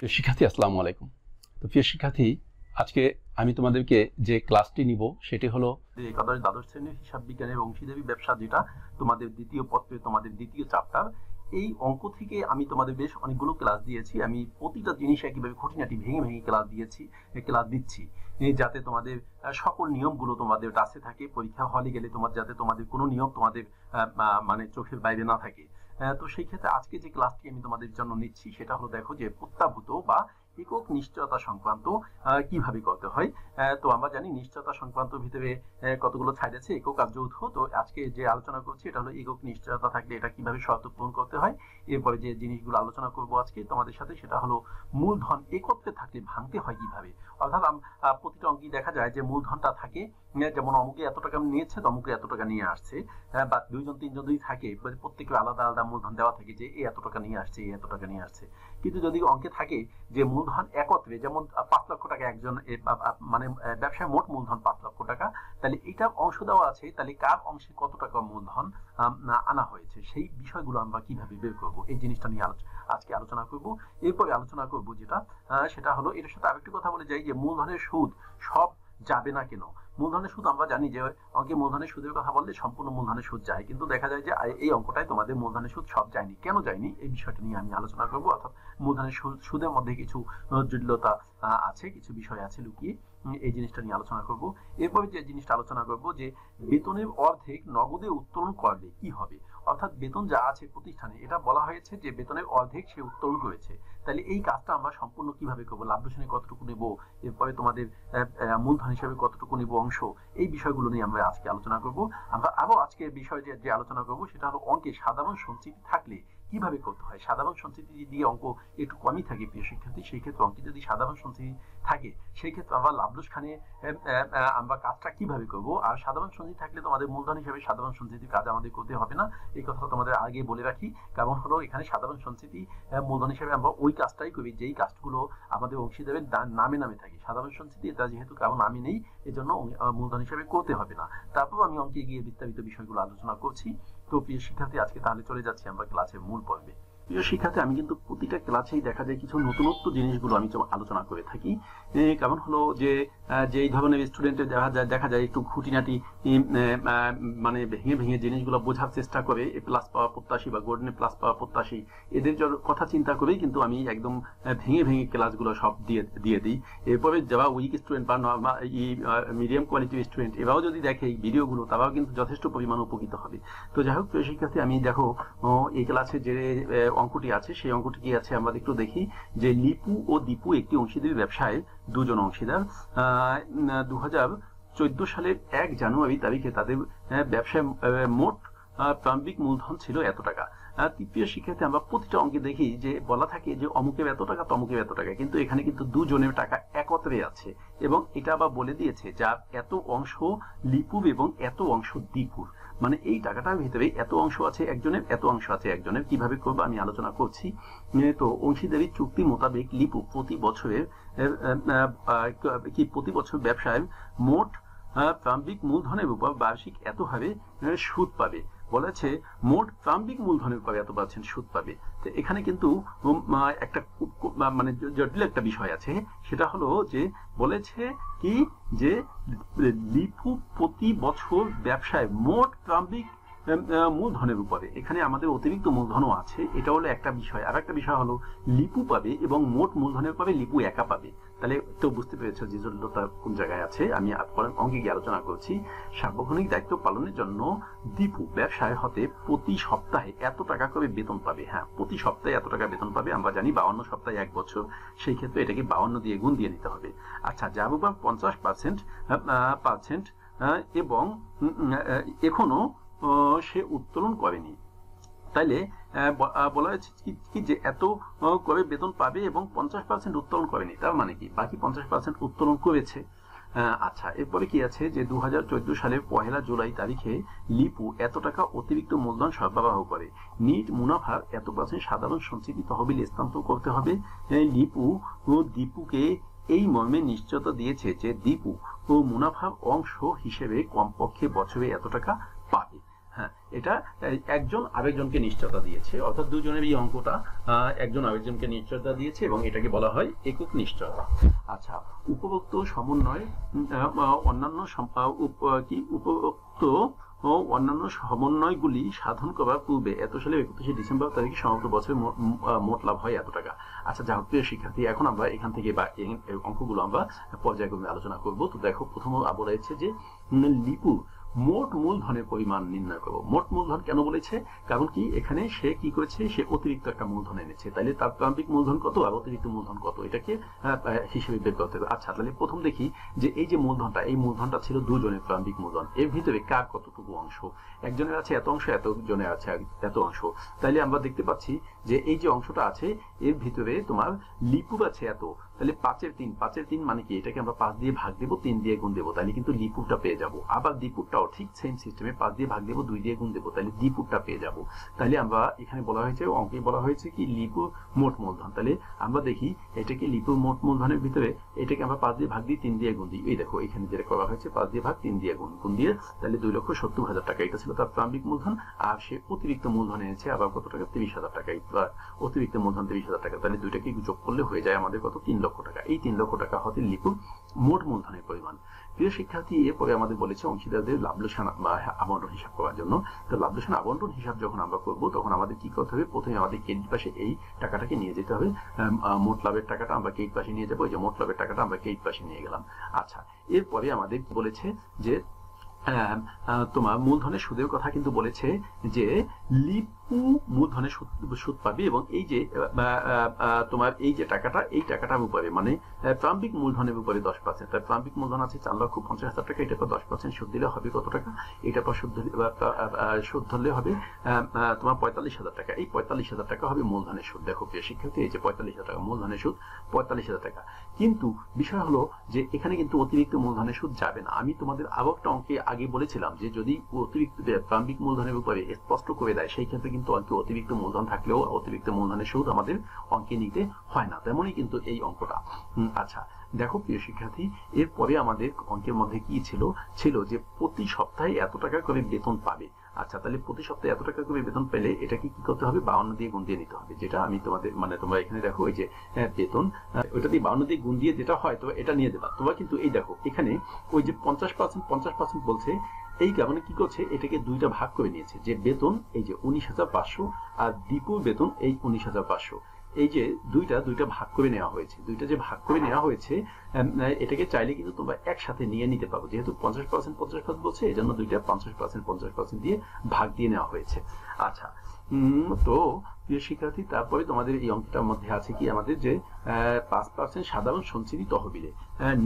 প্রিয় শিক্ষার্থী, আসসালামু আলাইকুম। তো প্রিয় শিক্ষার্থী, আজকে আমি তোমাদেরকে যে ক্লাসটি নিব সেটি হলো একাদশ দ্বাদশ শ্রেণীর হিসাব বিজ্ঞানের অংশীদারি ব্যবসা, যেটা তোমাদের দ্বিতীয় পত্রে তোমাদের দ্বিতীয় চ্যাপ্টার। এই অঙ্ক থেকে আমি তোমাদের বেশ অনেকগুলো ক্লাস দিয়েছি। আমি প্রতিটা জিনিস একইভাবে খুঁটিনাটি ভেঙে ভেঙে ক্লাস দিচ্ছি যাতে তোমাদের সকল নিয়মগুলো তোমাদের কাছে থাকে। পরীক্ষা হলে গেলে যাতে তোমাদের কোনো নিয়ম তোমাদের মানে চোখের বাইরে না থাকে। তো সেই ক্ষেত্রে আজকে যে ক্লাসটি আমি তোমাদের জন্য নিচ্ছি সেটা হলো, দেখো যে প্রত্যাভূত বা একক নিশ্চয়তা সংক্রান্ত কিভাবে করতে হয়। তো আমরা জানি নিশ্চয়তা সংক্রান্ত ভিতরে কতগুলো ছাইড আছে, একক আর যৌথ। তো আজকে যে আলোচনা করছি এটা হলো একক নিশ্চয়তা থাকলে এটা কিভাবে শর্ত পূরণ করতে হয়। এরপরে যে জিনিসগুলো আলোচনা করব আজকে তোমাদের সাথে সেটা হলো মূলধন একত্রে থাকলে ভাঙতে হয় কিভাবে। অর্থাৎ প্রতিটা অঙ্কেই দেখা যায় যে মূলধনটা থাকে, যেমন অমুকে এত টাকা নিয়েছে তো অমুকে এত টাকা নিয়ে আসছে, বা দুইজন তিনজন যদি থাকে প্রত্যেকের আলাদা আলাদা মূলধন দেওয়া থাকে যে এ এত টাকা নিয়ে আসছে, এত টাকা নিয়ে আসছে। কিন্তু যদি অঙ্কে থাকে যে মূলধন একত্রে, যেমন 5 লক্ষ টাকা একজন, মানে ব্যবসায় মোট মূলধন 5 লক্ষ টাকা, তাহলে এটা অংশ দেওয়া আছে, তাহলে কার অংশে কত টাকা মূলধন আনা হয়েছে সেই বিষয়গুলো আমরা কিভাবে বের করব, এই জিনিসটা নিয়ে আজকে আলোচনা করব। এরপরে আলোচনা করব সেটা হলো, এর সাথে আরেকটি কথা বলে যাই যে মূলধনের সুদ সব যাবে না কেন। মূলধনের সুদ আমরা জানি যে অঙ্কে মূলধনের সুদের কথা বললে সম্পূর্ণ মূলধনের সুদ যায়, কিন্তু দেখা যায় যে এই অঙ্কটায় তোমাদের মূলধনের সুদ সব যায়নি। কেন যায়নি এই বিষয়টা নিয়ে আমি আলোচনা করব। অর্থাৎ মূলধনের সুদের মধ্যে কিছু জটিলতা আছে, কিছু বিষয় আছে লুকিয়ে, এই জিনিসটা নিয়ে আলোচনা করব। এরপরে যে জিনিসটা আলোচনা করব যে বেতনের অর্ধেক নগদে উত্তোলন করলে কি হবে। অর্থাৎ বেতন যা আছে প্রতিষ্ঠানে, এটা বলা হয়েছে যে বেতনের অর্ধেক সে উত্তোলন করেছে, তাহলে এই কাজটা আমরা সম্পূর্ণ কিভাবে করবো, লাভ লোকসানে কতটুকু নেব, এরপরে তোমাদের মূলধন হিসেবে কতটুকু নেব অংশ, এই বিষয়গুলো নিয়ে আমরা আজকে আলোচনা করব। আমরা আরো আজকের বিষয় যে আলোচনা করব সেটা হলো অঙ্কে সাধারণ সঞ্চিতি থাকলে কিভাবে করতে হয়। সাধারণ সঞ্চিতি দিয়ে অঙ্ক একটু কমই থাকে প্রিয় শিক্ষার্থী, সেই ক্ষেত্রে অঙ্কে যদি সাধারণ সঞ্চিতি থাকে সেই ক্ষেত্রে আমরা লাভ লোকসানে আমরা কাজটা কিভাবে করব। আর সাধারণ সঞ্চিতি থাকলে তোমাদের মূলধন হিসেবে সাধারণ সঞ্চিতির কাজ আমাদের করতে হবে না, এই কথা তোমাদের আগে বলে রাখি। কারণ হলো এখানে সাধারণ সঞ্চিতি মূলধন হিসেবে আমরা ওই কাজটাই করি যেই কাজগুলো আমাদের অংশীদারের নামে নামে থাকে। সাধারণ সঞ্চিতি এটা যেহেতু কারো নামে নেই, এজন্য মূলধন হিসেবে করতে হবে না। তারপর আমি অঙ্কে গিয়ে বিস্তারিত বিষয়গুলো আলোচনা করছি। তো প্রিয় শিক্ষার্থী, আজকে তাহলে চলে যাচ্ছি আমরা ক্লাসের মূল পর্বে। প্রিয় শিক্ষার্থী, আমি কিন্তু প্রতিটা ক্লাসেই দেখা যায় কিছু নতুনত্ব জিনিসগুলো আমি আলোচনা করে থাকি। কারণ হলো যে এই ধরনের স্টুডেন্টের দেখা যায় একটু খুঁটিনাটি মানে ভেঙে ভেঙে জিনিসগুলো বোঝার চেষ্টা করে, এ প্লাস পাওয়া প্রত্যাশী বা গোল্ডেন প্লাস পাওয়া প্রত্যাশী, এদের কথা চিন্তা করেই কিন্তু আমি একদম ভেঙে ভেঙে ক্লাসগুলো সব দিয়ে দিই। এরপরে যারা উইক স্টুডেন্ট বা মিডিয়াম কোয়ালিটির স্টুডেন্ট, এরাও যদি দেখে এই ভিডিওগুলো তারাও কিন্তু যথেষ্ট পরিমাণ উপকৃত হবে। তো যাই হোক প্রিয় শিক্ষার্থী, আমি দেখো এই ক্লাসে যে অঙ্কটি আছে সেই অঙ্কটি কি আছে আমরা একটু দেখি। যে লিপু ও দীপু একটি অংশীদারি ব্যবসায় দুজন অংশীদার 2014 সালের 1 জানুয়ারি তারিখে তাদের ব্যবসায় মোট প্রারম্ভিক মূলধন ছিল এত টাকা। তৃতীয় শিক্ষার্থী, আমরা প্রতিটা অঙ্কে দেখি যে বলা থাকে যে অমুকের এত টাকা তমুকের এত টাকা, কিন্তু এখানে কিন্তু দুজনের টাকা একত্রে আছে এবং এটা আবার বলে দিয়েছে যার এত অংশ লিপুর এবং এত অংশ দীপুর, মানে এই টাকাটার ভিতরে এত অংশ আছে একজনের, এত অংশ আছে একজনের। কিভাবে করবো আমি আলোচনা করছি। তো অংশীদারি চুক্তি মোতাবেক লিপু প্রতি বছর ব্যবসায় মোট প্রারম্ভিক মূলধনের উপর বার্ষিক এত হারে সুদ পাবে। বলেছে মোট প্রারম্ভিক মূলধনের উপর এত % সুদ পাবে। তো এখানে কিন্তু একটা মানে জটিল একটা বিষয় আছে, সেটা হলো যে বলেছে কি যে লিপু প্রতি বছর ব্যবসায় মোট প্রারম্ভিক মূলধনের উপরে, এখানে আমাদের অতিরিক্ত মূলধনও আছে, এটা হলো একটা বিষয়। আর একটা বিষয় হলো লিপু পাবে এবং মোট মূলধনের পাবে লিপু একা পাবে। তাহলে তো বুঝতে পেরেছ যে জটিলতা কোন জায়গায় আছে। আমি অঙ্কে গিয়ে আলোচনা করছি। সার্বক্ষণিক দায়িত্ব পালনের জন্য দীপু ব্যবসায় হতে প্রতি সপ্তাহে এত টাকা করে বেতন পাবে। হ্যাঁ, প্রতি সপ্তাহে এত টাকা বেতন পাবে। আমরা জানি 52 সপ্তাহে 1 বছর, সেই ক্ষেত্রে এটাকে 52 দিয়ে গুণ দিয়ে নিতে হবে। আচ্ছা, যার উপর 50% এবং এখনো সে উত্তোলন করেনি, তাইলে বলা হয়েছে কি যে এত করে বেতন পাবে এবং 50% উত্তোলন করেনি, তার মানে কি বাকি 50% উত্তোলন করেছে। আচ্ছা, এরপরে কি আছে যে 2014 সালের 1 জুলাই তারিখে লিপু এত টাকা অতিরিক্ত মূলধন সরবরাহ করে, নিট মুনাফার এত % সাধারণ সঞ্চিতি তহবিল স্থানান্তর করতে হবে। লিপু ও দীপুকে এই মর্মে নিশ্চয়তা দিয়েছে যে দীপু ও মুনাফার অংশ হিসেবে কমপক্ষে বছরে এত টাকা পাবে। হ্যাঁ, এটা একজন আরেকজনকে নিশ্চয়তা দিয়েছে, অর্থাৎ দুজনের এই অঙ্কটা একজন আরেকজনকে নিশ্চয়তা দিয়েছে এবং এটাকে বলা হয় একক নিশ্চয়তা। আচ্ছা, উপভোক্ত সমন্বয় অন্যান্য উপভোক্ত ও অন্যান্য সমন্বয়গুলি সাধন করার পূর্বে এত সালে 31 ডিসেম্বর তারিখে সমগ্র বছরে মোট লাভ হয় এত টাকা। আচ্ছা, যা হোক প্রিয় শিক্ষার্থী, এখন আমরা এখান থেকে বা অঙ্কগুলো আমরা পর্যায়ক্রমে আলোচনা করব। তো দেখো, প্রথম বলেছে যে লিপু মোট মূলধনের পরিমাণ নির্ণয় করবো। মোট মূলধন কেন বলেছে? কারণ কি, এখানে সে কি করেছে, সে অতিরিক্ত একটা মূলধন এনেছে, তাইলে তার প্রারম্ভিক মূলধন কত আর অতিরিক্ত মূলধন কত, এটাকে হিসেবে বের করতে হবে। আচ্ছা, তাহলে প্রথম দেখি যে এই যে মূলধনটা, এই মূলধনটা ছিল দুজনের প্রারম্ভিক মূলধন, এর ভিতরে কার কতটুকু অংশ, একজনের আছে এত অংশ, এতজনের আছে এত অংশ। তাইলে আমরা দেখতে পাচ্ছি যে এই যে অংশটা আছে এর ভিতরে তোমার লিপুর আছে এত, তাহলে 5/3 মানে কি, এটাকে আমরা 5 দিয়ে ভাগ দেবো, 3 দিয়ে গুণ দেবো, তাহলে কিন্তু লিপুরটা পেয়ে যাবো। আবার দ্বিপুরটাও ঠিক সেম সিস্টেমে 5 দিয়ে ভাগ দেবো, 2 দিয়ে গুণ দেবো, তাহলে দ্বিপুরটা পেয়ে যাবো। তাহলে আমরা এখানে বলা হয়েছে, অঙ্কে বলা হয়েছে কি লিপুর মোট মূলধন। তাহলে আমরা দেখি এটাকে লিপুর মোট মূলধনের ভিতরে এটাকে আমরা 5 দিয়ে ভাগ দিই, 3 দিয়ে গুণ দিই। এই দেখো এখানে যেটা করা হয়েছে 5 দিয়ে ভাগ, 3 দিয়ে গুণ দিয়ে, তাহলে 2,70,000 টাকা, এটা ছিল তার প্রারম্ভিক মূলধন। আর সে অতিরিক্ত মূলধন এনেছে আবার কত টাকা, 30,000 টাকা, অতিরিক্ত মূলধন 30,000 টাকা। তাহলে দুইটাকে যোগ করলে হয়ে যায় আমাদের কত, 3 লক্ষ টাকা। এই 3 লক্ষ টাকা হতে লিপুর মোট মূলধনের পরিমাণ। প্রিয় শিক্ষার্থী, এরপরে আমাদের বলেছে অংশীদারদের লাভ লোকসান আবন্টন হিসাব করার জন্য। তো লাভ লোকসান আবন্টন হিসাব যখন আমরা করব, তখন আমাদের কি করতে হবে, প্রথমে আমাদের ক্রেডিট পাশে এই টাকাটাকে নিয়ে যেতে হবে। মোট লাভের টাকাটা আমরা ক্রেডিট পাশে নিয়ে যাবো, এই যে মোট লাভের টাকাটা আমরা ক্রেডিট পাশে নিয়ে গেলাম। আচ্ছা, এরপরে আমাদের কি বলেছে যে তোমার মূলধনের সুদের কথা কিন্তু বলেছে যে লিপু মূলধনের সুদ পাবে, এবং এই যে তোমার এই যে টাকাটা, এই টাকাটার উপরে মানে প্রারম্ভিক মূলধনের উপরে 10%, তার প্রারম্ভিক মূলধন আছে 4,50,000 টাকা, এটার পর 10% সুদ দিলে হবে কত টাকা, এটার পর সুদ ধরলে হবে তোমার 45,000 টাকা। এই 45,000 টাকা হবে মূলধনের সুদ। দেখো প্রিয় শিক্ষার্থী, এই যে 45,000 টাকা মূলধনের সুদ, 45,000 টাকা। কিন্তু বিষয় হলো যে এখানে কিন্তু অতিরিক্ত মূলধনের সুদ যাবে না। আমি তোমাদের আরো একটা অঙ্কে আগে বলেছিলাম যে যদি অতিরিক্ত প্রারম্ভিক মূলধনের উপরে স্পষ্ট করে দেয়, সেই ক্ষেত্রে কিন্তু অঙ্কে অতিরিক্ত মূলধন থাকলেও অতিরিক্ত মূলধনের সুদ আমাদের অঙ্কে নিতে হয় না। তেমনই কিন্তু এই অঙ্কটা। আচ্ছা, দেখো প্রিয় শিক্ষার্থী, এরপরে আমাদের অঙ্কের মধ্যে কি ছিল যে প্রতি সপ্তাহে এত টাকা করে বেতন পাবে। আচ্ছা, তাহলে প্রতি সপ্তাহে এত টাকা করে বেতন পেলে এটাকে কি করতে হবে, 52 দিয়ে গুণ দিয়ে নিতে হবে। যেটা আমি তোমাদের মানে তোমরা এখানে দেখো এই যে বেতন, ওইটা দিয়ে 52 দিয়ে গুণ দিয়ে যেটা হয়, তো এটা নিয়ে দেবা তোমরা। কিন্তু এই দেখো এখানে ওই যে 50% বলছে, এই কারণে কি করছে, এটাকে দুইটা ভাগ করে নিয়েছে, যে বেতন এই যে 19,500 আর দীপুর বেতন এই 19,500, এই যে দুইটা ভাগ করে নেওয়া হয়েছে। দুইটা যে ভাগ করে নেওয়া হয়েছে, এটাকে চাইলে কিন্তু তোমরা একসাথে নিয়ে নিতে পারো, যেহেতু 50% বলছে, এই জন্য দুইটা 50% দিয়ে ভাগ দিয়ে নেওয়া হয়েছে। আচ্ছা, তো প্রিয় শিক্ষার্থী, তারপরে তোমাদের এই অঙ্কটার মধ্যে আছে কি, আমাদের যে 5% সাধারণ সঞ্চিতি তহবিলে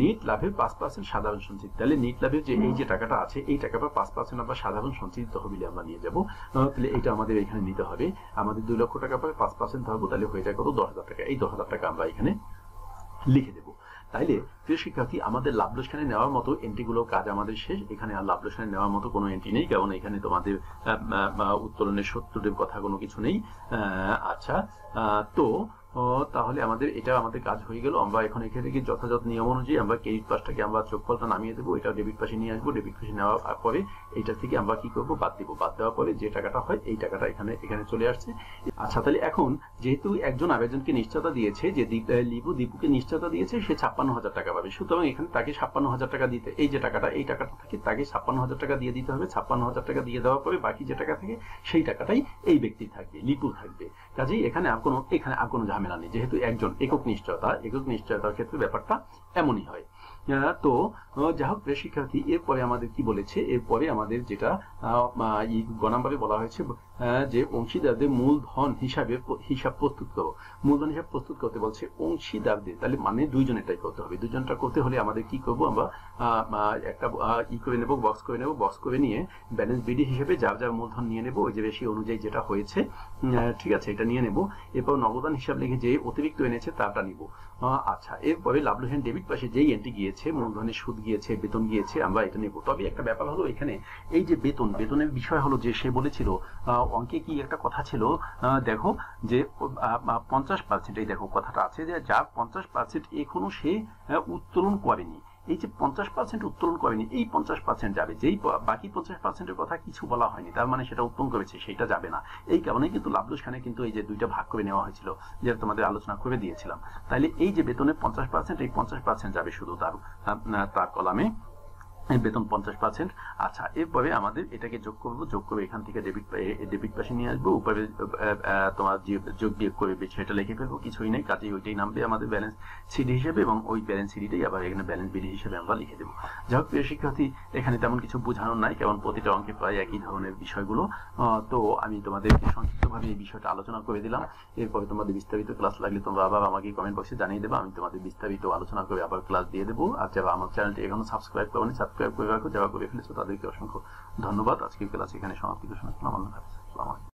নেট লাভের 5% সাধারণ সঞ্চিতি। তাহলে নেট লাভের যে এই যে টাকাটা আছে, এই টাকাটা 5% আমরা সাধারণ সঞ্চিতি তহবিলে আমরা নিয়ে যাব। তাহলে এটা আমাদের এখানে নিতে হবে। আমাদের 2 লক্ষ টাকা পরে 5% ধরবো, তাহলে হয়ে যায় কত, 10,000 টাকা। এই 10,000 টাকা আমরা এখানে লিখে দেবো। তাইলে প্রিয় শিক্ষার্থী, আমাদের লাভ লোকসানে নেওয়ার মতো এন্ট্রিগুলো কাজ আমাদের শেষ। এখানে আর লাভ লোকসানে নেওয়ার মতো কোনো এন্ট্রি নেই, কারণ এখানে তোমাদের উত্তোলনের সত্যের কথা কোনো কিছু নেই। আচ্ছা, তো তাহলে আমাদের এটা আমাদের কাজ হয়ে গেল। আমরা এখন এখানে থেকে যথাযথ নিয়ম অনুযায়ী আমরা ক্রেডিট পাশটাকে আমরা যোগফলটা নামিয়ে দেবো, এটা ডেবিট পাশে নিয়ে আসবো। ডেবিট পাশে নেওয়ার পরে এইটা থেকে আমরা কি করবো, বাদ দিব। বাদ দেওয়ার পরে যে টাকাটা হয়, এই টাকাটা এখানে চলে আসছে। আচ্ছা, তাহলে এখন যেহেতু একজন আবেদনকে নিশ্চয়তা দিয়েছে যে দীপুকে নিশ্চয়তা দিয়েছে, সে 56,000 টাকা পাবে, সুতরাং এখানে তাকে 56,000 টাকা দিতে, এই যে টাকাটা, এই টাকাটা থাকে, তাকে 56,000 টাকা দিয়ে দিতে হবে। 56,000 টাকা দিয়ে দেওয়ার পরে বাকি যে টাকা থাকে, সেই টাকাটাই এই ব্যক্তি থাকবে, লিপু থাকবে। কাজেই এখানে আর কোনো ঝামেলা নেই, যেহেতু একজন একক নিশ্চয়তার ক্ষেত্রে ব্যাপারটা এমনই হয়। তো যা হোক প্রিয় শিক্ষার্থী, এরপরে আমাদের কি বলেছে, এরপরে আমাদের যেটা গ নম্বরে বলা হয়েছে যে অংশীদারদের মূলধন হিসাব প্রস্তুত করো। মূলধন হিসাব প্রস্তুত করতে বলছে অংশীদারদের, তাহলে মানে দুইজনেরটাই করতে হবে। দুইজনটা করতে হলে আমাদের কি করবো, আমরা একটা করে নেবো, বক্স করে নিয়ে ব্যালেন্স বিডি হিসেবে যার মূলধন নিয়ে নেবো, ওই যে বেশি অনুযায়ী যেটা হয়েছে, ঠিক আছে, এটা নিয়ে নেবো। এরপর নগদান হিসাব লিখে যে অতিরিক্ত এনেছে তারটা নিব। আচ্ছা, এরপরে লাভ লোকসান ডেবিট পাশে যেই এন্ট্রি গিয়েছে, মূলধনের সুদ গিয়েছে, বেতন গিয়েছে, আমরা এটা নেব। তবে একটা ব্যাপার হলো, এখানে এই যে বেতনের বিষয় হলো যে সে বলেছিল অঙ্কে কি একটা কথা ছিল, দেখো যে 50%, এই দেখো কথাটা আছে যে যার 50% এখনো সে উত্তোলন করেনি, এই যে 50% উত্তোলন করেনি, এই 50% যাবে, যেই বাকি 50%-এর কথা কিছু বলা হয়নি, তার মানে সেটা উত্তোলন করেছে, সেটা যাবে না। এই কারণেই কিন্তু লাভ লোকসানে কিন্তু এই যে দুইটা ভাগ করে নেওয়া হয়েছিল, যেটা তোমাদের আলোচনা করে দিয়েছিলাম। তাইলে এই যে বেতনের 50%, এই 50% যাবে শুধু তার কলামে, বেতন 50%। আচ্ছা, এরপরে আমাদের এটাকে যোগ করবো, যোগ করে এখান থেকে ডেবিট পাশে নিয়ে আসবো, উপরে তোমার যে যোগ বিয়োগ করে সেটা লিখে ফেলবো, কিছুই নেই, কাজেই ওইটাই নামবে আমাদের ব্যালেন্স সিডি হিসেবে, এবং ওই ব্যালেন্স সিডিটাই আবার এখানে ব্যালেন্স বিডি হিসেবে আমরা লিখে দেবো। যাই হোক প্রিয় শিক্ষার্থী, এখানে তেমন কিছু বোঝানোর নাই, কারণ প্রতিটা অঙ্কে প্রায় একই ধরনের বিষয়গুলো। তো আমি তোমাদেরকে সংক্ষিপ্তভাবে এই বিষয়টা আলোচনা করে দিলাম। এরপরে তোমাদের বিস্তারিত ক্লাস লাগলে তোমরা আবার আমাকে কমেন্ট বক্সে জানিয়ে দেবো, আমি তোমাদের বিস্তারিত আলোচনা করে আবার ক্লাস দিয়ে দেবো। আর যারা আমার চ্যানেলটি এখনো সাবস্ক্রাইব করেনি, সাবস্ক্রাইব করে রাখো, যারা করে ফেলেছো তাদেরকে অসংখ্য ধন্যবাদ। আজকের ক্লাস এখানে সমাপ্তি ঘোষণা করলাম। আল্লাহ হাফেজ।